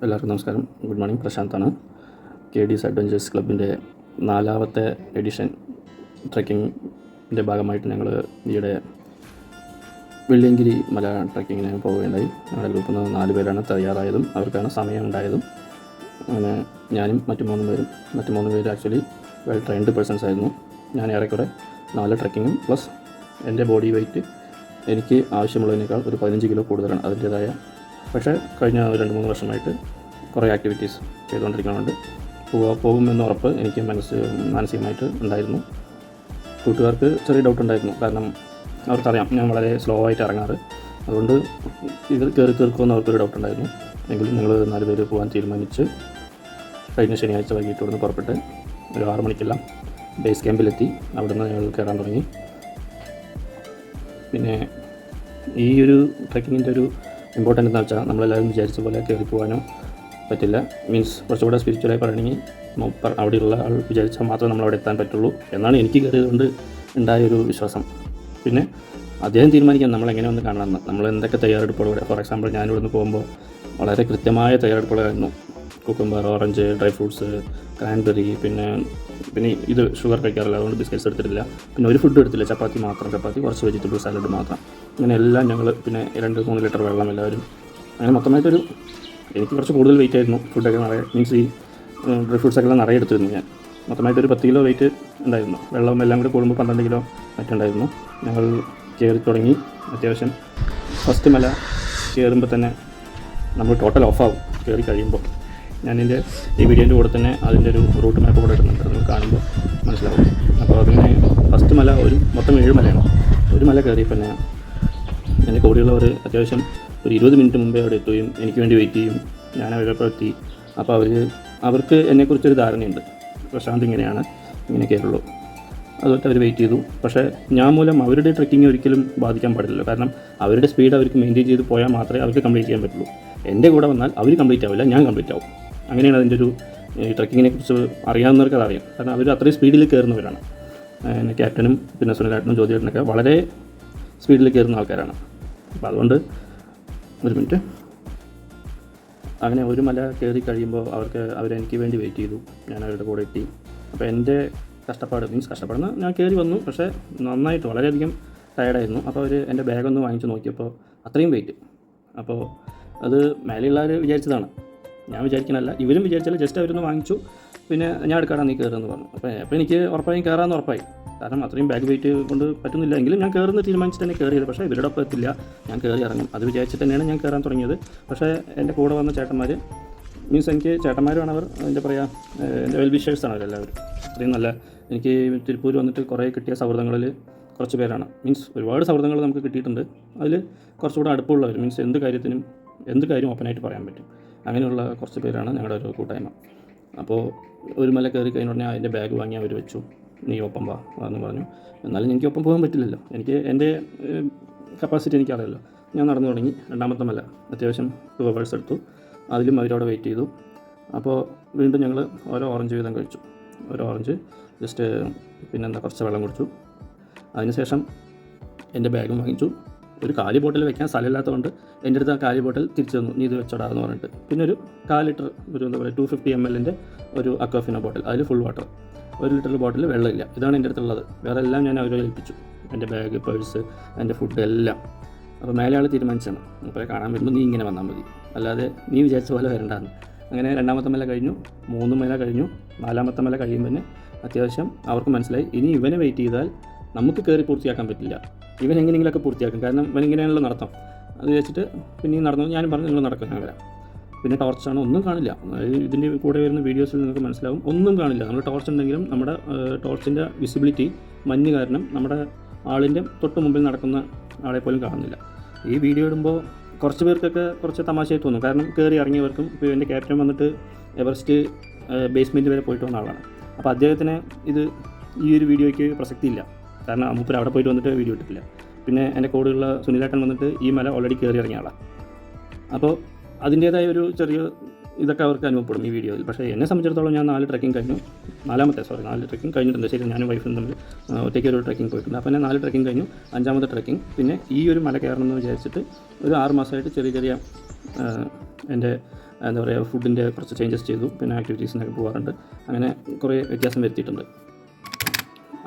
എല്ലാവർക്കും നമസ്കാരം. Good morning. പ്രശാന്താണ്. KD's adventures ക്ലബിൻ്റെ 4ാമത്തെ എഡിഷൻ ട്രെക്കിങ്ങിൻ്റെ ഭാഗമായിട്ട് ഞങ്ങൾ ഈയിടെ വെള്ളിയങ്കിരി മല ട്രെക്കിങ്ങിന് പോവുകയുണ്ടായി. ഞങ്ങളുടെ ഗ്രൂപ്പിൽ നിന്ന് 4 പേരാണ് തയ്യാറായതും അവർക്കാണ് സമയം ഉണ്ടായതും. അങ്ങനെ ഞാനും മറ്റു 3 പേര് ആക്ച്വലി വെൽ ട്രെയിൻഡ് പേഴ്സൺസ് ആയിരുന്നു. ഞാൻ ഏറെക്കുറെ 4 ട്രെക്കിങ്ങും പ്ലസ് എൻ്റെ ബോഡി വെയ്റ്റ് എനിക്ക് ആവശ്യമുള്ളതിനേക്കാൾ ഒരു 15 കിലോ കൂടുതലാണ്. അതിൻ്റേതായ പക്ഷേ കഴിഞ്ഞ 2-3 വർഷമായിട്ട് കുറേ ആക്ടിവിറ്റീസ് ചെയ്തുകൊണ്ടിരിക്കുന്നുണ്ട്. പോകുമെന്ന് ഉറപ്പ് എനിക്ക് മാനസികമായിട്ട് ഉണ്ടായിരുന്നു. കൂട്ടുകാർക്ക് ചെറിയ ഡൗട്ട് ഉണ്ടായിരുന്നു. കാരണം അവർക്കറിയാം ഞാൻ വളരെ സ്ലോ ആയിട്ട് ഇറങ്ങാറ്. അതുകൊണ്ട് ഇത് കയറി തീർക്കുമെന്ന് അവർക്കൊരു ഡൗട്ട് ഉണ്ടായിരുന്നു. എങ്കിലും ഞങ്ങൾ 4 പേര് പോകാൻ തീരുമാനിച്ച് കഴിഞ്ഞ ശനിയാഴ്ച വൈകിട്ട് ഇവിടുന്ന് പുറപ്പെട്ട് ഒരു 6 മണിക്കെല്ലാം ബേസ് ക്യാമ്പിലെത്തി. അവിടെ നിന്ന് ഞങ്ങൾ കയറാൻ തുടങ്ങി. പിന്നെ ഈ ഒരു ട്രെക്കിങ്ങിൻ്റെ ഒരു ഇമ്പോർട്ടൻ്റ് എന്താ വെച്ചാൽ നമ്മളെല്ലാവരും വിചാരിച്ച പോലെ കയറി പോകാനോ പറ്റില്ല. മീൻസ് കുറച്ചുകൂടെ സ്പിരിച്വലായി പറയണമെങ്കിൽ അവിടെയുള്ള ആൾ വിചാരിച്ചാൽ മാത്രമേ നമ്മളവിടെ എത്താൻ പറ്റുള്ളൂ എന്നാണ് എനിക്ക് കയറിയതുകൊണ്ട് ഉണ്ടായൊരു വിശ്വാസം. പിന്നെ അദ്ദേഹം തീരുമാനിക്കാം നമ്മളെങ്ങനെ ഒന്ന് കാണണമെന്ന്, നമ്മൾ എന്തൊക്കെ തയ്യാറെടുപ്പുകളൂടെ. ഫോർ എക്സാമ്പിൾ ഞാനിവിടുന്ന് പോകുമ്പോൾ വളരെ കൃത്യമായ തയ്യാറെടുപ്പുകളായിരുന്നു. Cucumber, orange, dry fruits, cranberry, പിന്നെ ഇത് ഷുഗർ കഴിക്കാറില്ല, അതുകൊണ്ട് ബിസ്ക്കറ്റ്സ് എടുത്തിട്ടില്ല. പിന്നെ ഒരു ഫുഡ് എടുത്തില്ല, ചപ്പാത്തി, കുറച്ച് വെജിറ്റബിൾ സാലഡ് മാത്രം. ഇങ്ങനെ എല്ലാം ഞങ്ങൾ പിന്നെ 2-3 ലിറ്റർ വെള്ളം എല്ലാവരും. അങ്ങനെ മൊത്തമായിട്ടൊരു എനിക്ക് കുറച്ച് കൂടുതൽ വെയിറ്റ് ആയിരുന്നു. ഫുഡൊക്കെ നിറയെ മീൻസ് ഈ ഡ്രൈ ഫ്രൂട്ട്സൊക്കെ എല്ലാം നിറയെ എടുത്തിരുന്നു ഞാൻ. മൊത്തമായിട്ടൊരു 10 കിലോ വെയിറ്റ് ഉണ്ടായിരുന്നു. വെള്ളം എല്ലാം കൂടി കൂടുമ്പോൾ 12 കിലോ മറ്റുണ്ടായിരുന്നു. ഞങ്ങൾ കയറി തുടങ്ങി. അത്യാവശ്യം ഫസ്റ്റ് മല കയറുമ്പോൾ തന്നെ നമ്മൾ ടോട്ടൽ ഓഫാവും കയറി കഴിയുമ്പോൾ. ഞാനിൻ്റെ ഈ വീഡിയോൻ്റെ കൂടെ തന്നെ അതിൻ്റെ ഒരു റൂട്ട് മാപ്പ് കൂടെ ഇടുന്നുണ്ട്, നിങ്ങൾ കാണുമ്പോൾ മനസ്സിലാവും. അപ്പോൾ അതിന് ഫസ്റ്റ് മല മൊത്തം 7 മലയാണ്. ഒരു മല കയറിയപ്പോൾ തന്നെ എൻ്റെ കൂടെയുള്ളവർ അത്യാവശ്യം ഒരു 20 മിനിറ്റ് മുമ്പേ അവിടെ എത്തുകയും എനിക്ക് വേണ്ടി വെയിറ്റ് ചെയ്യും. ഞാൻ അവരപ്പോൾ എത്തി. അപ്പോൾ അവർക്ക് എന്നെക്കുറിച്ചൊരു ധാരണയുണ്ട്, പ്രശാന്ത് ഇങ്ങനെ കയറുള്ളൂ. അതുകൊണ്ട് അവർ വെയിറ്റ് ചെയ്തു. പക്ഷേ ഞാൻ മൂലം അവരുടെ ട്രെക്കിങ് ഒരിക്കലും ബാധിക്കാൻ പാടില്ല. കാരണം അവരുടെ സ്പീഡ് അവർക്ക് മെയിൻറ്റെയിൻ ചെയ്ത് പോയാൽ മാത്രമേ അവർക്ക് കംപ്ലീറ്റ് ചെയ്യാൻ പറ്റുള്ളൂ. എൻ്റെ കൂടെ വന്നാൽ അവർ കംപ്ലീറ്റ് ആവില്ല, ഞാൻ കംപ്ലീറ്റ് ആവും. അങ്ങനെയാണ് അതിൻ്റെ ഒരു ട്രെക്കിങ്ങിനെ കുറിച്ച് അറിയാവുന്നവർക്ക് അതറിയാം. കാരണം അവർ അത്രയും സ്പീഡിൽ കയറുന്നവരാണ്. എൻ്റെ ക്യാപ്റ്റനും പിന്നെ സുനിലേട്ടനും ജ്യോതിയേട്ടനൊക്കെ വളരെ സ്പീഡിൽ കയറുന്ന ആൾക്കാരാണ്. അപ്പോൾ അതുകൊണ്ട് ഒരു മിനിറ്റ്. അങ്ങനെ ഒരു മല കയറി കഴിയുമ്പോൾ അവരെനിക്ക് വേണ്ടി വെയിറ്റ് ചെയ്തു. ഞാൻ അവരുടെ കൂടെ എത്തി. അപ്പോൾ എൻ്റെ കഷ്ടപ്പാടെന്ന് ഞാൻ കയറി വന്നു. പക്ഷേ നന്നായിട്ട് വളരെയധികം ടയർഡായിരുന്നു. അപ്പോൾ അവർ എൻ്റെ ബാഗൊന്ന് വാങ്ങിച്ച് നോക്കിയപ്പോൾ അത്രയും വെയിറ്റ്. അപ്പോൾ അത് മേലെയുള്ളവർ വിചാരിച്ചതാണ്, ഞാൻ വിചാരിക്കണമല്ല. ഇവരും വിചാരിച്ചാൽ ജസ്റ്റ് അവരൊന്ന് വാങ്ങിച്ചു. പിന്നെ ഞാൻ എടുക്കാടാ നീ കയറുമെന്ന് പറഞ്ഞു. അപ്പോൾ എനിക്ക് കയറാമെന്ന് ഉറപ്പായി. കാരണം അത്രയും ബാഗ് വെയിറ്റ് കൊണ്ട് പറ്റുന്നില്ല. എങ്കിലും ഞാൻ കയറുന്ന തീരുമാനിച്ചിട്ട് തന്നെ കയറിയത്. പക്ഷേ ഇവരുടെ ഒപ്പം എത്തില്ല, ഞാൻ കയറി ഇറങ്ങും അത് വിചാരിച്ചിട്ട് തന്നെയാണ് ഞാൻ കയറാൻ തുടങ്ങിയത്. പക്ഷേ എൻ്റെ കൂടെ വന്ന ചേട്ടന്മാർ, മീൻസ് എനിക്ക് ചേട്ടന്മാരുമാണ് അവർ, എൻ്റെ വെൽ വിഷേഴ്സാണ് അവരെല്ലാവരും. അത്രയും നല്ല എനിക്ക് തിരുപ്പൂർ വന്നിട്ട് കുറേ കിട്ടിയ സൗഹൃദങ്ങളിൽ കുറച്ച് പേരാണ്. മീൻസ് ഒരുപാട് സൗഹൃദങ്ങൾ നമുക്ക് കിട്ടിയിട്ടുണ്ട്. അതിൽ കുറച്ചുകൂടെ അടുപ്പമുള്ളവർ, മീൻസ് എന്ത് കാര്യം ഓപ്പണായിട്ട് പറയാൻ പറ്റും. അങ്ങനെയുള്ള കുറച്ച് പേരാണ് ഞങ്ങളുടെ ഒരു കൂട്ടായ്മ. അപ്പോൾ ഒരു മല കയറി കഴിഞ്ഞ ഉടനെ അതിൻ്റെ ബാഗ് വാങ്ങി അവർ വെച്ചു. നീ ഒപ്പം വാ എന്ന് പറഞ്ഞു. എന്നാലും എനിക്ക് ഒപ്പം പോകാൻ പറ്റില്ലല്ലോ, എൻ്റെ കപ്പാസിറ്റി എനിക്കറിയാമല്ലോ. ഞാൻ നടന്നു തുടങ്ങി. 2ാമത്തെ മല അത്യാവശ്യം 2 hours എടുത്തു. അതിലും അവരവിടെ വെയിറ്റ് ചെയ്തു. അപ്പോൾ വീണ്ടും ഞങ്ങൾ ഓരോ ഓറഞ്ച് വീതം കഴിച്ചു. ഓരോ ഓറഞ്ച് ജസ്റ്റ് കുറച്ച് വെള്ളം കുടിച്ചു. അതിനുശേഷം എൻ്റെ ബാഗും വാങ്ങിച്ചു. ഒരു കാലി ബോട്ടിൽ വെക്കാൻ സ്ഥലമില്ലാത്തതുകൊണ്ട് എൻ്റെ അടുത്ത് ആ കാലി ബോട്ടിൽ തിരിച്ചു തന്നു, നീ ഇത് വെച്ചോടാ എന്ന് പറഞ്ഞിട്ട്. പിന്നെ ഒരു 4 ലിറ്റർ ഒരു 250 ml ഒരു അക്വാഫിന ബോട്ടിൽ, അതിൽ ഫുൾ വാട്ടർ. 1 ലിറ്റർ ബോട്ടിൽ വെള്ളമില്ല. ഇതാണ് എൻ്റെ അടുത്തുള്ളത്. വേറെ എല്ലാം ഞാൻ അവരെ ഏൽപ്പിച്ചു. എൻ്റെ ബാഗ്, പേഴ്സ്, എൻ്റെ ഫുഡ് എല്ലാം. അപ്പോൾ മേലെ ആൾ തീരുമാനിച്ചാണ്, അപ്പോൾ കാണാൻ വരുമ്പോൾ നീ ഇങ്ങനെ വന്നാൽ മതി, അല്ലാതെ നീ വിചാരിച്ച പോലെ വരണ്ടാന്ന്. അങ്ങനെ 2ാമത്തെ മല കഴിഞ്ഞു, 3 മല കഴിഞ്ഞു. 4ാമത്തെ മല കഴിയുമ്പോൾ തന്നെ അത്യാവശ്യം അവർക്ക് മനസ്സിലായി ഇനി ഇവനെ വെയിറ്റ് ചെയ്താൽ നമുക്ക് കയറി പൂർത്തിയാക്കാൻ പറ്റില്ല. ഇവൻ എങ്ങനെയെങ്കിലുമൊക്കെ പൂർത്തിയാക്കും, കാരണം ഇവൻ ഇങ്ങനെയാണല്ലോ നടത്തം. അത് വെച്ചിട്ട് പിന്നെയും നടന്നു. ഞാനും പറഞ്ഞു നിങ്ങൾ നടക്കും, ഞാൻ വരാം. പിന്നെ ടോർച്ചാണ്, ഒന്നും കാണില്ല. ഇതിൻ്റെ കൂടെ വരുന്ന വീഡിയോസിൽ നിങ്ങൾക്ക് മനസ്സിലാവും, ഒന്നും കാണില്ല. നമ്മൾ ടോർച്ച് ഉണ്ടെങ്കിലും നമ്മുടെ ടോർച്ചിൻ്റെ വിസിബിലിറ്റി മഞ്ഞ് കാരണം നമ്മുടെ ആളിൻ്റെ തൊട്ട് മുമ്പിൽ നടക്കുന്ന ആളെ പോലും കാണുന്നില്ല. ഈ വീഡിയോ ഇടുമ്പോൾ കുറച്ച് പേർക്കൊക്കെ കുറച്ച് തമാശയായി തോന്നും. കാരണം കയറി ഇറങ്ങിയവർക്കും. ഇപ്പോൾ എൻ്റെ ക്യാപ്റ്റൻ വന്നിട്ട് എവറസ്റ്റ് ബേസ്മെൻറ്റ് വരെ പോയിട്ട് വന്ന ആളാണ്. അപ്പോൾ അദ്ദേഹത്തിന് ഈ ഒരു വീഡിയോയ്ക്ക് പ്രസക്തിയില്ല. കാരണം മൂപ്പര് അവിടെ പോയിട്ട് വന്നിട്ട് വീഡിയോ ഇട്ടിട്ടില്ല. പിന്നെ എൻ്റെ കൂടെയുള്ള സുനിലേട്ടൻ വന്നിട്ട് ഈ മല ഓൾറെഡി കയറി ഇറങ്ങിയ ആളാണ്. അപ്പോൾ അതിൻ്റേതായ ഒരു ചെറിയ ഇതൊക്കെ അവർക്ക് അനുഭവപ്പെടും ഈ വീഡിയോയിൽ. പക്ഷേ എന്നെ സംബന്ധിച്ചിടത്തോളം ഞാൻ 4 ട്രെക്കിംഗ് കഴിഞ്ഞു. 4 ട്രെക്കിംഗ് കഴിഞ്ഞിട്ടുണ്ട്. ശരി, ഞാനും വൈഫും തമ്മിൽ ഒറ്റയ്ക്ക് ഒരു ട്രെക്കിംഗ് പോയിട്ടുണ്ട്. അപ്പോൾ ഞാൻ 4 ട്രെക്കിംഗ് കഴിഞ്ഞു. 5ാമത്തെ ട്രെക്കിംഗ്. പിന്നെ ഈ ഒരു മല കയറണമെന്ന് വിചാരിച്ചിട്ട് ഒരു 6 മാസമായിട്ട് ചെറിയ എൻ്റെ എന്താ പറയുക, ഫുഡിൻ്റെ കുറച്ച് ചേഞ്ചസ് ചെയ്തു, പിന്നെ ആക്ടിവിറ്റീസിനൊക്കെ പോകാറുണ്ട്. അങ്ങനെ കുറേ വ്യത്യാസം വരുത്തിയിട്ടുണ്ട്.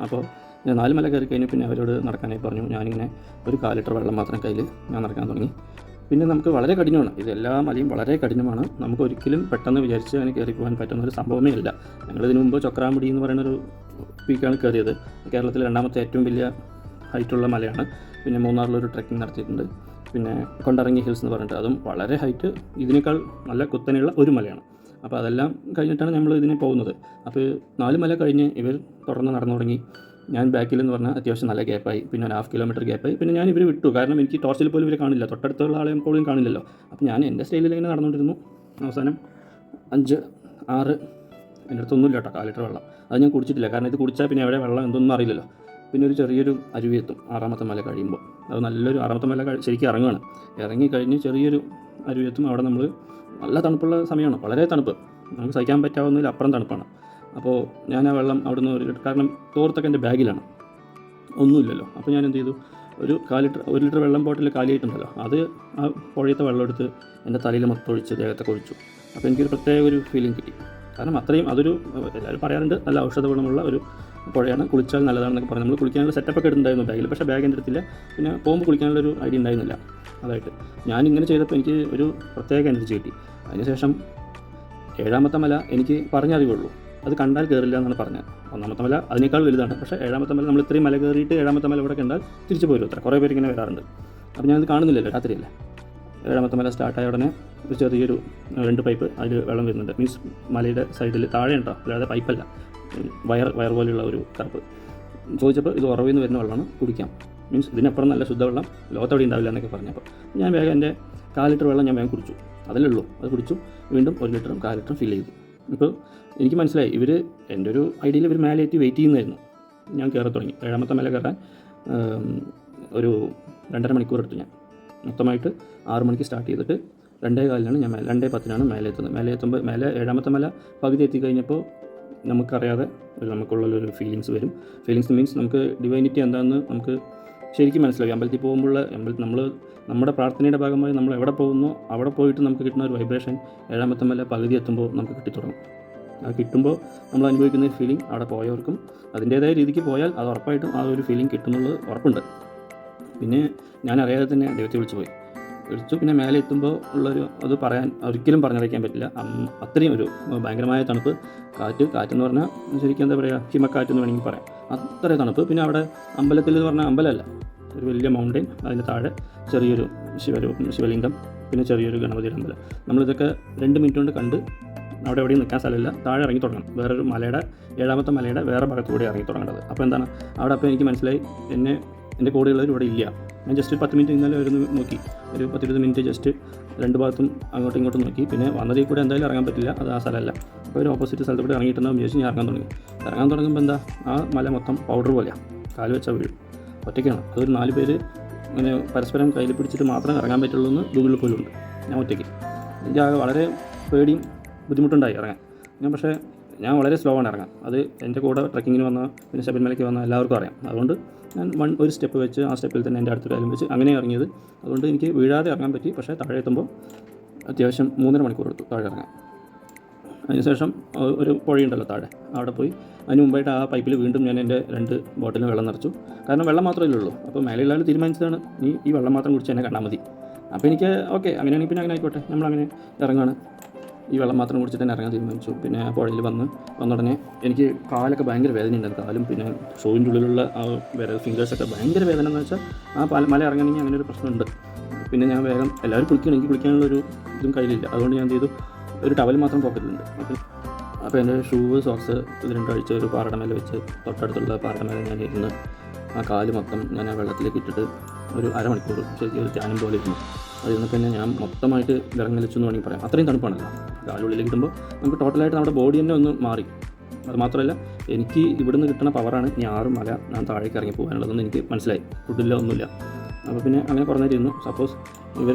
അപ്പോൾ ഞാൻ 4 മല കയറി കഴിഞ്ഞ് പിന്നെ അവരോട് നടക്കാനായി പറഞ്ഞു. ഞാനിങ്ങനെ ഒരു 1/4 ലിറ്റർ വെള്ളം മാത്രം കയ്യിൽ ഞാൻ നടക്കാൻ തുടങ്ങി. പിന്നെ നമുക്ക് വളരെ കഠിനമാണ്, ഇതെല്ലാ മലയും വളരെ കഠിനമാണ്. നമുക്ക് ഒരിക്കലും പെട്ടെന്ന് വിചാരിച്ച് അങ്ങനെ കയറി പോകാൻ പറ്റുന്നൊരു സംഭവമേ ഇല്ല. ഞങ്ങളിതിനു മുമ്പ് ചൊക്രാമുടി എന്ന് പറയുന്നൊരു പീക്കാണ് കയറിയത്. കേരളത്തിലെ 2ാമത്തെ ഏറ്റവും വലിയ ഹൈറ്റുള്ള മലയാണ്. പിന്നെ മൂന്നാറിലൊരു ട്രെക്കിംഗ് നടത്തിയിട്ടുണ്ട്. പിന്നെ കൊണ്ടറങ്ങി ഹിൽസ് എന്ന് പറഞ്ഞിട്ട് അതും വളരെ ഹൈറ്റ്, ഇതിനേക്കാൾ നല്ല കുത്തനെയുള്ള ഒരു മലയാണ്. അപ്പോൾ അതെല്ലാം കഴിഞ്ഞിട്ടാണ് നമ്മൾ ഇതിനെ പോകുന്നത്. അപ്പോൾ 4 മല കഴിഞ്ഞ് ഇവർ തുടർന്ന് നടന്നു തുടങ്ങി. ഞാൻ ബാക്കിലെന്ന് പറഞ്ഞാൽ അത്യാവശ്യം നല്ല ഗ്യാപ്പായി. പിന്നെ ഒരു 1/2 കിലോമീറ്റർ ഗ്യാപ്പായി. പിന്നെ ഞാൻ ഇവർ വിട്ടു, കാരണം എനിക്ക് ടോർച്ചിൽ പോലും ഇവരെ കാണില്ല, തൊട്ടടുത്തുള്ള ആളെ പോലും കാണില്ലല്ലോ. അപ്പോൾ ഞാൻ എൻ്റെ സ്റ്റൈലിൽ ഇങ്ങനെ നടന്നുകൊണ്ടിരുന്നു. അവസാനം 5, 6 എൻ്റെ അടുത്തൊന്നുമില്ല കേട്ടോ 1/4 ലിറ്റർ വെള്ളം. അത് ഞാൻ കുടിച്ചിട്ടില്ല, കാരണം ഇത് കുടിച്ചാൽ പിന്നെ എവിടെ വെള്ളം എന്തൊന്നും അറിയില്ലല്ലോ. പിന്നെ ഒരു ചെറിയൊരു അരുവി എത്തും 6ാമത്തെ മല കഴിയുമ്പോൾ. അത് നല്ലൊരു 6ാമത്തെ മല ശരിക്കും ഇറങ്ങുകയാണ്. ഇറങ്ങി കഴിഞ്ഞ് ചെറിയൊരു അരുവി എത്തും. അവിടെ നമ്മൾ നല്ല തണുപ്പുള്ള സമയമാണ്, വളരെ തണുപ്പ്, നമുക്ക് സഹിക്കാൻ പറ്റാവുന്നതിൽ അപ്പുറം തണുപ്പാണ്. അപ്പോൾ ഞാൻ ആ വെള്ളം അവിടുന്ന് കാരണം തോർത്തൊക്കെ എൻ്റെ ബാഗിലാണ്, ഒന്നുമില്ലല്ലോ. അപ്പോൾ ഞാൻ എന്ത് ചെയ്തു, ഒരു 1 ലിറ്റർ വെള്ളം ബോട്ടിൽ കാലിയായിട്ടുണ്ടല്ലോ, അത് ആ പുഴയത്തെ വെള്ളം എടുത്ത് എൻ്റെ തലയിൽ മൊത്തം ഒഴിച്ച് ദേഹത്തൊക്കെ ഒഴിച്ചു. അപ്പോൾ എനിക്കൊരു പ്രത്യേക ഒരു ഫീലിംഗ് കിട്ടി. കാരണം അത്രയും അതൊരു, എല്ലാവരും പറയാറുണ്ട് നല്ല ഔഷധ ഗുണമുള്ള ഒരു പുഴയാണ്, കുളിച്ചാൽ നല്ലതാണെന്നൊക്കെ പറഞ്ഞു. നമ്മൾ കുളിക്കാനുള്ള സെറ്റപ്പൊക്കെ എടുത്തിട്ടുണ്ടായിരുന്നു ബാഗിൽ, പക്ഷേ ബാഗ് എൻ്റെ അടുത്തില്ല. പിന്നെ പോകുമ്പോൾ കുളിക്കാനുള്ളൊരു ഐഡിയ ഉണ്ടായിരുന്നില്ല. അതായിട്ട് ഞാനിങ്ങനെ ചെയ്തപ്പോൾ എനിക്ക് ഒരു പ്രത്യേക എനർജി കിട്ടി. അതിനുശേഷം 7ാമത്തെ മല എനിക്ക് പറഞ്ഞറിയുള്ളൂ, അത് കണ്ടാൽ കയറില്ല എന്നാണ് പറഞ്ഞത്. 1ാമത്തെ മല അതിനേക്കാൾ വലുതാണ്, പക്ഷേ 7ാമത്തെ മല നമ്മൾ ഇത്രയും മല കയറിയിട്ട് 7ാമത്തെ മല ഇവിടെ കണ്ടാൽ തിരിച്ചു പോരും അത്ര. കുറേ പേര് ഇങ്ങനെ വരാറുണ്ട്. അപ്പോൾ ഞാനത് കാണുന്നില്ലല്ലോ, രാത്രിയല്ലേ. 7ാമത്തെ മല സ്റ്റാർട്ടായ ഉടനെ ഒരു ചെറിയൊരു 2 പൈപ്പ് അതിൽ വെള്ളം വരുന്നുണ്ട്. മീൻസ് മലയുടെ സൈഡിൽ താഴെ ഉണ്ടോ, അല്ലാതെ പൈപ്പല്ല, വയർ പോലെയുള്ള ഒരു കറുപ്പ്. ചോദിച്ചപ്പോൾ ഇത് ഉറവിൽ നിന്ന് വരുന്ന വെള്ളമാണ്, കുടിക്കാം. മീൻസ് ഇതിനപ്പുറം നല്ല ശുദ്ധവെള്ളം ലോകത്തവിടെ ഉണ്ടാവില്ല എന്നൊക്കെ പറഞ്ഞപ്പോൾ ഞാൻ വേഗം എൻ്റെ 1/4 ലിറ്റർ വെള്ളം ഞാൻ വേഗം കുടിച്ചു. അതിലേ ഉള്ളൂ, അത് കുടിച്ചു. വീണ്ടും 1 ലിറ്ററും 1/4 ലിറ്ററും ഫില്ല് ചെയ്തു. ഇപ്പോൾ എനിക്ക് മനസ്സിലായി, ഇവർ എൻ്റെ ഒരു ഐഡിയയിൽ ഇവർ മേലേറ്റി വെയിറ്റ് ചെയ്യുന്നതായിരുന്നു. ഞാൻ കയറി തുടങ്ങി. 7ാമത്തെ മല കയറാൻ ഒരു 2.5 മണിക്കൂർ എടുത്തു. ഞാൻ മൊത്തമായിട്ട് 6 മണിക്ക് സ്റ്റാർട്ട് ചെയ്തിട്ട് 2:15 ഞാൻ 2:10 മേലെ എത്തുന്നത്. മേലെ എത്തുമ്പോൾ 7ാമത്തെ മല പകുതി എത്തിക്കഴിഞ്ഞപ്പോൾ നമുക്കറിയാതെ നമുക്കുള്ളൊരു ഫീലിങ്സ് വരും. ഫീലിങ്സ് മീൻസ് നമുക്ക് ഡിവൈനിറ്റി എന്താണെന്ന് നമുക്ക് ശരിക്കും മനസ്സിലാക്കി. അമ്പലത്തിൽ പോകുമ്പോൾ നമ്മൾ നമ്മുടെ പ്രാർത്ഥനയുടെ ഭാഗമായി നമ്മൾ എവിടെ പോകുന്നോ അവിടെ പോയിട്ട് നമുക്ക് കിട്ടുന്ന ഒരു വൈബ്രേഷൻ 7ാമത്തെ മല പകുതി എത്തുമ്പോൾ നമുക്ക് കിട്ടിത്തുടങ്ങും. അത് കിട്ടുമ്പോൾ നമ്മൾ അനുഭവിക്കുന്ന ഒരു ഫീലിംഗ് അവിടെ പോയവർക്കും അതിൻ്റേതായ രീതിക്ക് പോയാൽ അത് ഉറപ്പായിട്ടും ആ ഒരു ഫീലിംഗ് കിട്ടുന്നുള്ളത് ഉറപ്പുണ്ട്. പിന്നെ ഞാൻ അറിയാതെ തന്നെ ദൈവത്തെ വിളിച്ചു. പിന്നെ മേലെ എത്തുമ്പോൾ ഉള്ളൊരു അത് ഒരിക്കലും പറഞ്ഞറിയിക്കാൻ പറ്റില്ല. അത്രയും ഒരു ഭയങ്കരമായ തണുപ്പ്, കാറ്റെന്ന് പറഞ്ഞാൽ ശരിക്കും എന്താ പറയുക, ഹിമക്കാറ്റ് എന്ന് വേണമെങ്കിൽ പറയാം. അത്രയും തണുപ്പ്. പിന്നെ അവിടെ അമ്പലത്തിൽ എന്ന് പറഞ്ഞാൽ അമ്പലമല്ല, ഒരു വലിയ മൗണ്ടെയിൻ, അതിന് താഴെ ചെറിയൊരു ശിവലിംഗം, പിന്നെ ചെറിയൊരു ഗണപതിയുടെ അമ്പലം. നമ്മളിതൊക്കെ 2 മിനിറ്റ് കൊണ്ട് കണ്ട് അവിടെ എവിടെയും നിൽക്കാൻ സ്ഥലമില്ല, താഴെ ഇറങ്ങി തുടങ്ങണം. വേറൊരു മലയുടെ 7ാമത്തെ മലയുടെ വേറെ ഭാഗത്തുകൂടെ ഇറങ്ങി തുടങ്ങേണ്ടത്. അപ്പോൾ എന്താണ് അവിടെ, അപ്പോൾ എനിക്ക് മനസ്സിലായി എൻ്റെ കൂടെയുള്ളവർ ഇവിടെ ഇല്ല. ഞാൻ ജസ്റ്റ് 10 മിനിറ്റ് ഇന്നലെ വരുന്ന നോക്കി, ഒരു 10-20 മിനിറ്റ് ജസ്റ്റ് 2 ഭാഗത്തും അങ്ങോട്ടും ഇങ്ങോട്ടും നോക്കി. പിന്നെ വന്നതിൽ കൂടെ എന്തായാലും ഇറങ്ങാൻ പറ്റില്ല, അത് ആ സ്ഥലമല്ല. അപ്പോൾ ഒരു ഓപ്പോസിറ്റ് സ്ഥലത്ത് കൂടെ ഇറങ്ങിയിട്ടുണ്ടാകും വിചാരിച്ച് ഞാൻ ഇറങ്ങാൻ തുടങ്ങുമ്പോൾ എന്താ, ആ മല മൊത്തം പൗഡർ പോലെയാണ്, കാല് വെച്ചാൽ വീഴും. ഒറ്റയ്ക്കാണ്, അതൊരു 4 പേര് അങ്ങനെ പരസ്പരം കയ്യിൽ പിടിച്ചിട്ട് മാത്രമേ ഇറങ്ങാൻ പറ്റുള്ളൂ എന്ന് ഗൂഗിളിൽ പോലും ഉണ്ട്. ഞാൻ ഒറ്റയ്ക്ക്, എനിക്ക് വളരെ പേടിയും ബുദ്ധിമുട്ടുണ്ടായി ഇറങ്ങാൻ. ഞാൻ വളരെ സ്ലോ ആണ് ഇറങ്ങാൻ. അത് എൻ്റെ കൂടെ ട്രക്കിങ്ങിന് വന്ന പിന്നെ ശബരിമലയ്ക്ക് വന്ന എല്ലാവർക്കും അറിയാം. അതുകൊണ്ട് ഞാൻ ഒരു സ്റ്റെപ്പ് വെച്ച് ആ സ്റ്റെപ്പിൽ തന്നെ എൻ്റെ അടുത്തൊരു കാര്യം വെച്ച് അങ്ങനെ ഇറങ്ങിയത്. അതുകൊണ്ട് എനിക്ക് വീഴാതെ ഇറങ്ങാൻ പറ്റി. പക്ഷേ താഴെ എത്തുമ്പോൾ അത്യാവശ്യം 3.5 മണിക്കൂർ എടുത്തു താഴെ ഇറങ്ങാൻ. അതിനുശേഷം ഒരു പുഴയുണ്ടല്ലോ താഴെ, അവിടെ പോയി അതിന് മുമ്പായിട്ട് ആ പൈപ്പിൽ വീണ്ടും ഞാൻ എൻ്റെ 2 ബോട്ടിലും വെള്ളം നിറച്ചു. കാരണം വെള്ളം മാത്രമേ ഉള്ളൂ. അപ്പോൾ മേലെയുള്ള ആൾ തീരുമാനിച്ചതാണ്, നീ ഈ വെള്ളം മാത്രം കുടിച്ച് എന്നെ കണ്ടാൽ മതി. അപ്പോൾ എനിക്ക് ഓക്കെ, അങ്ങനെയാണെങ്കിൽ പിന്നെ അങ്ങനെ ആയിക്കോട്ടെ, നമ്മളങ്ങനെ ഇറങ്ങാണ്. ഈ വെള്ളം മാത്രം കുടിച്ചിട്ട് തന്നെ ഇറങ്ങാൻ തീരുമാനിച്ചു. പിന്നെ പുഴയിൽ വന്ന ഉടനെ എനിക്ക് കാലൊക്കെ ഭയങ്കര വേദന ഉണ്ടായിരുന്നു. കാലും പിന്നെ ഷോയിൻ്റെ ഉള്ളിലുള്ള ആ ഫിംഗേഴ്സൊക്കെ ഭയങ്കര വേദന എന്ന് വെച്ചാൽ ആ മല ഇറങ്ങണമെങ്കിൽ അങ്ങനെ ഒരു പ്രശ്നമുണ്ട്. പിന്നെ ഞാൻ വേഗം എല്ലാവരും കുളിക്കണം, എനിക്ക് കുളിക്കാനുള്ളൊരു ഇതും കയ്യിലില്ല. അതുകൊണ്ട് ഞാൻ ചെയ്തു, ഒരു ടവൽ മാത്രം പോക്കറ്റിലുണ്ട്. അപ്പോൾ എൻ്റെ ഷൂവ്, സോക്സ് ഇത് 2 അഴിച്ച് ഒരു പാറയുടെ മേലെ വെച്ച് തൊട്ടടുത്തുള്ള പാറയുടെ മേലെ ഞാൻ ഇരുന്ന് ആ കാല് മൊത്തം ഞാൻ ആ വെള്ളത്തിലേക്ക് ഇട്ടിട്ട് ഒരു 1/2 മണിക്കൂർ ശരിക്കും ഒരു ധ്യാനം പോലെ ഇരുന്നു. അതിൽ പിന്നെ ഞാൻ മൊത്തമായിട്ട് വിറങ്ങലിച്ചു എന്ന് വേണമെങ്കിൽ പറയാം. അത്രയും തണുപ്പാണല്ലോ. കാലുള്ളിലേക്ക് കിട്ടുമ്പോൾ നമുക്ക് ടോട്ടലായിട്ട് നമ്മുടെ ബോഡി തന്നെ ഒന്ന് മാറി. അത് മാത്രമല്ല, എനിക്ക് ഇവിടുന്ന് കിട്ടുന്ന പവറാണ് ഇനി 6 മല ഞാൻ താഴേക്ക് ഇറങ്ങി പോകാനുള്ളതെന്ന് എനിക്ക് മനസ്സിലായി. ഫുഡില്ല, ഒന്നുമില്ല. അപ്പോൾ പിന്നെ അങ്ങനെ കുറേ നേരം ഇരുന്നു. സപ്പോസ്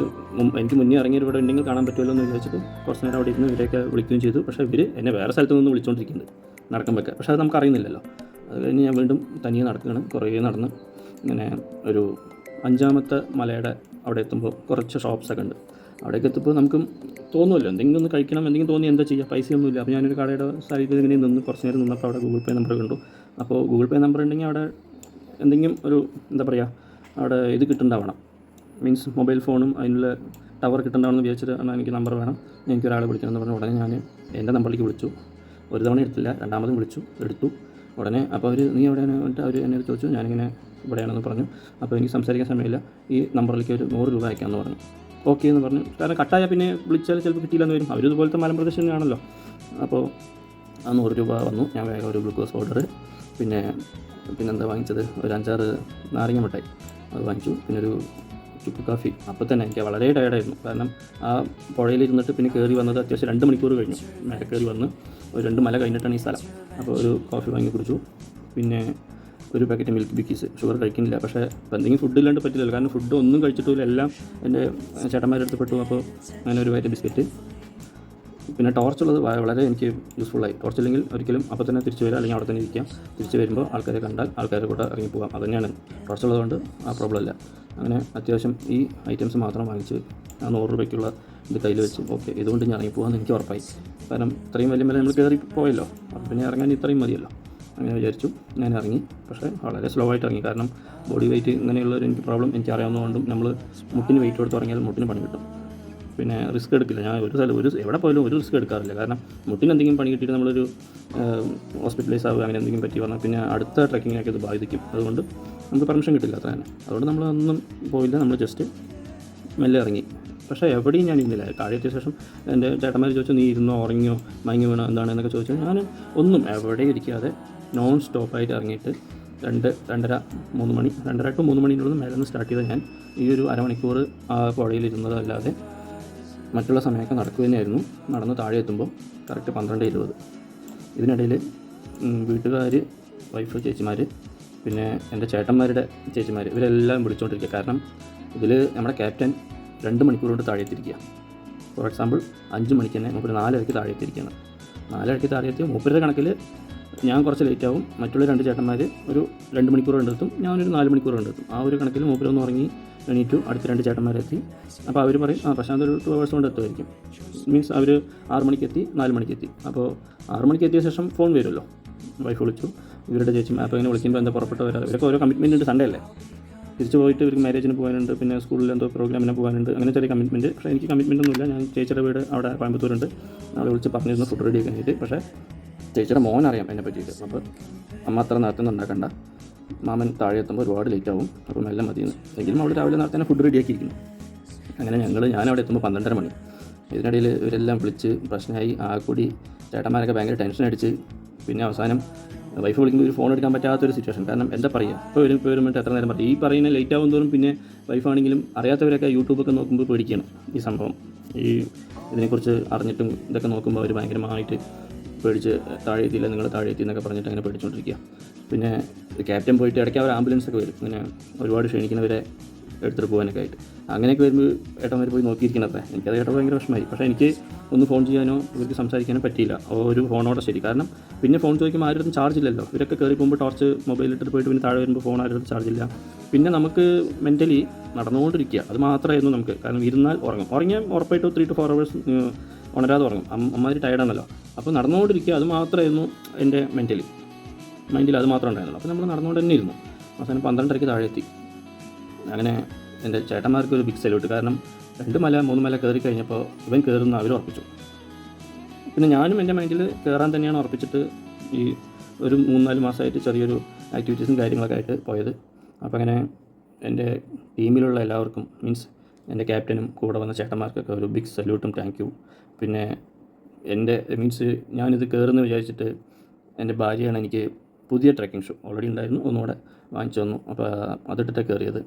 എനിക്ക് മുന്നേ ഇറങ്ങിയത് ഇവിടെ ഉണ്ടെങ്കിൽ കാണാൻ പറ്റുമല്ലോ എന്ന് വിചാരിച്ചിട്ട് കുറച്ച് നേരം അവിടെ ഇരുന്ന് ഇവരെയൊക്കെ വിളിക്കുകയും ചെയ്തു. പക്ഷേ ഇവർ എന്നെ വേറെ സ്ഥലത്ത് നിന്ന് വിളിച്ചുകൊണ്ടിരിക്കുന്നുണ്ട് നടക്കുമ്പോഴൊക്കെ. പക്ഷേ അത് നമുക്കറിയുന്നില്ലല്ലോ. അത് കഴിഞ്ഞ് ഞാൻ വീണ്ടും തനിയെ നടക്കുകയാണ്. കുറേ നടന്ന് ഇങ്ങനെ ഒരു 5ാമത്തെ മലയുടെ അവിടെ എത്തുമ്പോൾ കുറച്ച് ഷോപ്സൊക്കെ ഉണ്ട്. അവിടേക്ക് എത്തുമ്പോൾ നമുക്ക് തോന്നുമല്ലോ എന്തെങ്കിലും ഒന്ന് കഴിക്കണം, എന്തെങ്കിലും തോന്നി എന്താ ചെയ്യുക, പൈസയൊന്നുമില്ല. അപ്പോൾ ഞാനൊരു കടയുടെ സൈഡിൽ ഇങ്ങനെ നിന്ന് കുറച്ച് നേരം നിന്നപ്പോൾ അവിടെ ഗൂഗിൾ പേ നമ്പർ കണ്ടു. അപ്പോൾ ഗൂഗിൾ പേ നമ്പർ ഉണ്ടെങ്കിൽ അവിടെ എന്തെങ്കിലും ഒരു എന്താ പറയുക അവിടെ ഇത് കിട്ടുന്നുണ്ടാവണം, മീൻസ് മൊബൈൽ ഫോണും അതിനുള്ള ടവർ കിട്ടുന്നുണ്ടാവണമെന്ന് വിചാരിച്ചിട്ട് എന്നാൽ എനിക്ക് നമ്പർ വേണം, എനിക്കൊരാളെ വിളിക്കണമെന്ന് പറഞ്ഞ ഉടനെ ഞാൻ എൻ്റെ നമ്പറിലേക്ക് വിളിച്ചു. ഒരു തവണ എടുത്തില്ല, രണ്ടാമതും എടുത്തു ഉടനെ. അപ്പോൾ അവർ നീ എവിടെയാണ് പറഞ്ഞിട്ട് അവർ എന്നോട് ചോദിച്ചു. ഞാനിങ്ങനെ ഇവിടെയാണെന്ന് പറഞ്ഞു. അപ്പോൾ എനിക്ക് സംസാരിക്കാൻ സമയമില്ല, ഈ നമ്പറിലേക്ക് ഒരു 100 രൂപ അയക്കാമെന്ന് പറഞ്ഞു. ഓക്കെ എന്ന് പറഞ്ഞു. കാരണം കട്ടായാൽ പിന്നെ വിളിച്ചാൽ ചിലപ്പോൾ കിട്ടിയില്ലെന്ന് വരും, അവരിതുപോലത്തെ മലമ്പ്രദേശം തന്നെയാണല്ലോ. അപ്പോൾ ആ 100 രൂപ വന്നു. ഞാൻ വേഗം ഒരു ഗ്ലൂക്കോസ് പൗഡർ, പിന്നെന്താ വാങ്ങിച്ചത്, ഒരു 5-6 നാരങ്ങ മിഠായി അത് വാങ്ങിച്ചു. പിന്നെ ഒരു ചുക്ക് കാഫി. അപ്പോൾ തന്നെ എനിക്ക് വളരെ ടയർഡായിരുന്നു. കാരണം ആ പുഴയിലിരുന്നിട്ട് പിന്നെ കയറി വന്നത് അത്യാവശ്യം 2 മണിക്കൂർ കഴിഞ്ഞു. മേലെ കയറി വന്ന് ഒരു 2 മല കഴിഞ്ഞിട്ടാണ് ഈ സ്ഥലം. അപ്പോൾ ഒരു കോഫി വാങ്ങി കുടിച്ചു. പിന്നെ ഒരു പാക്കറ്റ് മിൽക്ക് ബിക്കീസ്. ഷുഗർ കഴിക്കുന്നില്ല, പക്ഷേ ഇപ്പോൾ എന്തെങ്കിലും ഫുഡ് ഇല്ലാണ്ട് പറ്റില്ലല്ലോ. കാരണം ഫുഡ് ഒന്നും കഴിച്ചിട്ടില്ല, എല്ലാം എൻ്റെ ചേട്ടന്മാരുടെ അടുത്ത് പെട്ടു. അപ്പോൾ അങ്ങനെ ഒരു പാക്കറ്റ് ബിസ്ക്കറ്റ്. പിന്നെ ടോർച്ചുള്ളത് വളരെ എനിക്ക് യൂസ്ഫുള്ളായി. ടോർച്ചില്ലെങ്കിൽ ഒരിക്കലും അപ്പോൾ തന്നെ തിരിച്ച് വരിക, അല്ലെങ്കിൽ അവിടെ തന്നെ ഇരിക്കാം. തിരിച്ച് വരുമ്പോൾ ആൾക്കാരെ കണ്ടാൽ ആൾക്കാരെ കൂടെ ഇറങ്ങിപ്പോകാം. അത് തന്നെയാണ് ടോർച്ചുള്ളതുകൊണ്ട് ആ പ്രോബ്ലം ഇല്ല. അങ്ങനെ അത്യാവശ്യം ഈ ഐറ്റംസ് മാത്രം വാങ്ങിച്ച് ആ 100 രൂപയ്ക്കുള്ള ഇത് കയ്യിൽ വെച്ച് ഓക്കെ ഇതുകൊണ്ട് ഞാൻ ഇറങ്ങിപ്പോകാമെന്ന് എനിക്ക് ഉറപ്പായി. കാരണം ഇത്രയും വലിയ നമ്മൾ കയറി പോയല്ലോ, അപ്പോൾ പിന്നെ ഇറങ്ങാൻ ഇത്രയും മതിയല്ലോ അങ്ങനെ വിചാരിച്ചു. ഞാൻ ഇറങ്ങി, പക്ഷേ വളരെ സ്ലോ ആയിട്ട് ഇറങ്ങി. കാരണം ബോഡി വെയിറ്റ് ഇങ്ങനെയുള്ളൊരു എനിക്ക് പ്രോബ്ലം എനിക്ക് അറിയാവുന്നതുകൊണ്ടും നമ്മൾ മുട്ടിന് വെയിറ്റ് കൊടുത്ത് ഇറങ്ങിയാൽ മുട്ടിന് പണി കിട്ടും. പിന്നെ റിസ്ക് എടുക്കില്ല. ഞാൻ എവിടെ പോയാലും ഒരു റിസ്ക് എടുക്കാറില്ല. കാരണം മുട്ടിന് എന്തെങ്കിലും പണി കിട്ടിയിട്ട് നമ്മളൊരു ഹോസ്പിറ്റലൈസ് ആവുക അങ്ങനെ എന്തെങ്കിലും പറ്റി വന്നാൽ പിന്നെ അടുത്ത ട്രക്കിങ്ങിനൊക്കെ ഇത് ബാധിക്കും. അതുകൊണ്ട് നമുക്ക് പെർമിഷൻ കിട്ടില്ല അത്ര തന്നെ. അതുകൊണ്ട് നമ്മളൊന്നും പോയില്ല, നമ്മൾ ജസ്റ്റ് മെല്ലെ ഇറങ്ങി. പക്ഷേ എവിടെയും ഞാൻ ഇരുന്നില്ല. താഴെ എത്തിയ ശേഷം എൻ്റെ ചേട്ടന്മാർ ചോദിച്ചു നീ ഇരുന്നോ, ഉറങ്ങിയോ, മയങ്ങി വീണോ എന്താണെന്നൊക്കെ ചോദിച്ചു. ഞാൻ ഒന്നും എവിടെയും ഇരിക്കാതെ നോൺ സ്റ്റോപ്പായിട്ട് ഇറങ്ങിയിട്ട് 2-3 മണി 2:30 to 3 മണിൻ്റെ മേലെ നിന്ന് സ്റ്റാർട്ട് ചെയ്ത ഞാൻ ഈ ഒരു അരമണിക്കൂർ ആ പുഴയിലിരുന്നതല്ലാതെ മറ്റുള്ള സമയമൊക്കെ നടക്കുക തന്നെയായിരുന്നു. നടന്ന് താഴെ എത്തുമ്പോൾ കറക്റ്റ് 12:20. ഇതിനിടയിൽ വീട്ടുകാർ, വൈഫ്, ചേച്ചിമാർ, പിന്നെ എൻ്റെ ചേട്ടന്മാരുടെ ചേച്ചിമാർ ഇവരെല്ലാം വിളിച്ചുകൊണ്ടിരിക്കുക. കാരണം ഇതിൽ നമ്മുടെ ക്യാപ്റ്റൻ 2 മണിക്കൂർ കൊണ്ട് താഴെ എത്തിയിരിക്കുക. ഫോർ എക്സാമ്പിൾ 5 മണിക്ക് തന്നെ മൂപ്പര് 4:30 താഴെ എത്തിയിരിക്കുകയാണ്. 4:30 താഴെ എത്തി. മൂപ്പരുടെ കണക്കിൽ ഞാൻ കുറച്ച് ലേറ്റാവും, മറ്റുള്ള 2 ചേട്ടന്മാർ ഒരു 2 മണിക്കൂർ കണ്ടെത്തും, ഞാനൊരു 4 മണിക്കൂർ കണ്ടെത്തും. ആ ഒരു കണക്കിൽ മൂപ്പരൊന്ന് ഉറങ്ങി എണീറ്റു. അടുത്ത 2 ചേട്ടന്മാരെത്തി. അപ്പോൾ അവർ പറയും പ്രശാന്ത് ഒരു 2 hours കൊണ്ട് എത്തുമായിരിക്കും. മീൻസ് അവർ 6 മണിക്ക് എത്തി, 4 മണിക്ക് എത്തി. അപ്പോൾ 6 മണിക്ക് എത്തിയ ശേഷം ഫോൺ വരുമല്ലോ, വൈഫ് വിളിച്ചു. ഇവരുടെ ചേച്ചിമാർ അപ്പോൾ ഇങ്ങനെ വിളിക്കുമ്പോൾ എന്താ പുറപ്പെട്ട് വരാം, ഇവരൊക്കെ ഓരോ കമ്മിറ്റ്മെൻ്റ് ഉണ്ട്. സൺഡേ അല്ലേ, തിരിച്ച് പോയിട്ട് ഇവർക്ക് മാരേജിന് പോകാനുണ്ട്, പിന്നെ സ്കൂളിൽ എന്തോ പ്രോഗ്രാമിന് പോകാനുണ്ട്, അങ്ങനെ ചെറിയ കമ്മിറ്റ്മെൻറ്റ്. പക്ഷേ എനിക്ക് കമ്മിറ്റ്മെൻ്റ് ഒന്നുമില്ല. ഞാൻ ചേച്ചിയുടെ വീട് അവിടെ കോയമ്പത്തൂരുണ്ട്, അവളെ വിളിച്ച് പറഞ്ഞിരുന്നു ഫുഡ് റെഡി ആക്കാനായിട്ട്. പക്ഷേ ചേച്ചിയുടെ മോൻ അറിയാം എന്നെ പറ്റിയിട്ട്. അപ്പോൾ അമ്മ അത്ര നേരത്തെ ഉണ്ടാക്കണ്ട, മാമൻ താഴെ എത്തുമ്പോൾ ഒരുപാട് ലേറ്റ് ആവും, അപ്പോൾ മെല്ലെ മതിയെന്ന്. എങ്കിലും അവൾ രാവിലെ നേരത്തെ തന്നെ ഫുഡ് റെഡിയാക്കിയിരിക്കുന്നു. അങ്ങനെ ഞാനവിടെ എത്തുമ്പോൾ 12:30 മണി. ഇതിനിടയിൽ ഇവരെല്ലാം വിളിച്ച് പ്രശ്നമായി. ആ കൂടി ചേട്ടന്മാരൊക്കെ ഭയങ്കര ടെൻഷൻ അടിച്ച്, പിന്നെ അവസാനം വൈഫ് വിളിക്കുമ്പോൾ ഒരു ഫോൺ എടുക്കാൻ പറ്റാത്തൊരു സിറ്റുവേഷൻ. കാരണം എന്താ പറയുക, ഇപ്പോൾ വരുമ്പോൾ എത്ര നേരം പറയും. ഈ പറയുന്ന ലേറ്റ് ആവും തോറും പിന്നെ വൈഫാണെങ്കിലും അറിയാത്തവരൊക്കെ യൂട്യൂബൊക്കെ നോക്കുമ്പോൾ പേടിക്കണം ഈ സംഭവം. ഈ ഇതിനെക്കുറിച്ച് അറിഞ്ഞിട്ടും ഇതൊക്കെ നോക്കുമ്പോൾ അവർ ഭയങ്കരമായിട്ട് പേടിച്ച് താഴെ എത്തിയില്ല, നിങ്ങൾ താഴെ എത്തി എന്നൊക്കെ പറഞ്ഞിട്ട് അങ്ങനെ പേടിച്ചുകൊണ്ടിരിക്കുക. പിന്നെ ക്യാപ്റ്റൻ പോയിട്ട് ഇടയ്ക്ക് അവർ ആംബുലൻസൊക്കെ വരും, ഇങ്ങനെ ഒരുപാട് ക്ഷണിക്കുന്നവരെ എടുത്തിട്ട് പോകാനൊക്കെ ആയിട്ട്. അങ്ങനെയൊക്കെ വരുമ്പോൾ ഏട്ടന്മാർ പോയി നോക്കിയിരിക്കണത്രേ. എനിക്കത് കേട്ടപ്പോൾ ഭയങ്കര വിഷമമായി. പക്ഷേ എനിക്ക് ഒന്ന് ഫോൺ ചെയ്യാനോ ഇവർക്ക് സംസാരിക്കാനോ പറ്റിയില്ല, ഒരു ഫോണോടെ ശരി. കാരണം പിന്നെ ഫോൺ ചോദിക്കുമ്പോൾ ആരും ചാർജ് ഇല്ലല്ലോ. ഇവരൊക്കെ കയറി പോകുമ്പോൾ ടോർച്ച് മൊബൈലിട്ടിട്ട് പോയിട്ട് പിന്നെ താഴെ വരുമ്പോൾ ഫോൺ ആരും ചാർജ് ഇല്ല. പിന്നെ നമുക്ക് മെൻ്റലി നടന്നുകൊണ്ടിരിക്കുക, അത് മാത്രമായിരുന്നു നമുക്ക്. കാരണം ഇരുന്നാൽ ഉറങ്ങിയാൽ ഉറപ്പായിട്ട് 3 to 4 hours ഉണരാതെ ഉറങ്ങും. അമ്മമാർ ടയർഡാണല്ലോ. അപ്പോൾ നടന്നുകൊണ്ടിരിക്കുക, അത് മാത്രമായിരുന്നു എൻ്റെ മൈൻഡിൽ അത് മാത്രമേ ഉണ്ടായിരുന്നുള്ളൂ. അപ്പോൾ നമ്മൾ നടന്നുകൊണ്ട് തന്നെ ഇരുന്നു. അവസാനം 12:30 താഴെ എത്തി. അങ്ങനെ എൻ്റെ ചേട്ടന്മാർക്ക് ഒരു ബിഗ് സല്യൂട്ട്. കാരണം 2 മല 3 മല കയറി കഴിഞ്ഞപ്പോൾ ഇവൻ കയറുന്ന അവർ ഉറപ്പിച്ചു. പിന്നെ ഞാനും എൻ്റെ മൈൻഡിൽ കയറാൻ തന്നെയാണ് ഉറപ്പിച്ചിട്ട് ഈ ഒരു 3-4 മാസമായിട്ട് ചെറിയൊരു ആക്ടിവിറ്റീസും കാര്യങ്ങളൊക്കെ ആയിട്ട് പോയത്. അപ്പോൾ അങ്ങനെ എൻ്റെ ടീമിലുള്ള എല്ലാവർക്കും, മീൻസ് എൻ്റെ ക്യാപ്റ്റനും കൂടെ വന്ന ചേട്ടന്മാർക്കൊക്കെ ഒരു ബിഗ് സല്യൂട്ടും താങ്ക് യു. പിന്നെ എൻ്റെ ഞാനിത് കയറുമെന്ന് വിചാരിച്ചിട്ട് എൻ്റെ ഭാര്യയാണ് എനിക്ക് പുതിയ ട്രക്കിംഗ് ഷൂ ഓൾറെഡി ഉണ്ടായിരുന്നു, ഒന്നുകൂടെ വാങ്ങിച്ചു തന്നു. അപ്പോൾ അതിട്ടിട്ട് കയറിയത്.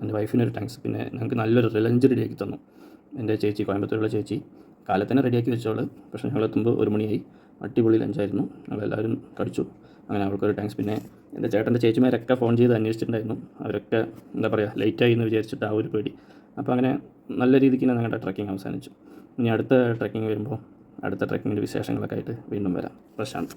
എൻ്റെ വൈഫിനൊരു താങ്ക്സ്. പിന്നെ ഞങ്ങൾക്ക് നല്ലൊരു ലഞ്ച് റെഡിയാക്കി തന്നു എൻ്റെ ചേച്ചി, കോയമ്പത്തൂരുള്ള ചേച്ചി. കാലത്തന്നെ റെഡിയാക്കി വെച്ചോളൂ. പക്ഷേ ഞങ്ങളെത്തുമ്പോൾ 1 മണിയായി. അടിപൊളി ലഞ്ചായിരുന്നു, ഞങ്ങളെല്ലാവരും കഴിച്ചു. അങ്ങനെ അവൾക്കൊരു താങ്ക്സ്. പിന്നെ എൻ്റെ ചേട്ടൻ്റെ ചേച്ചിമാരൊക്കെ ഫോൺ ചെയ്ത് അന്വേഷിച്ചിട്ടുണ്ടായിരുന്നു. അവരൊക്കെ എന്താ പറയുക ലേറ്റായി എന്ന് വിചാരിച്ചിട്ട് ആ ഒരു പേടി. അപ്പോൾ അങ്ങനെ നല്ല രീതിക്ക് തന്നെ ഞങ്ങളുടെ ട്രക്കിംഗ് അവസാനിച്ചു. ഇനി അടുത്ത ട്രക്കിംഗ് വരുമ്പോൾ അടുത്ത ട്രക്കിങ്ങിൻ്റെ വിശേഷങ്ങളൊക്കെ ആയിട്ട് വീണ്ടും വരാം. പ്രശാന്ത്.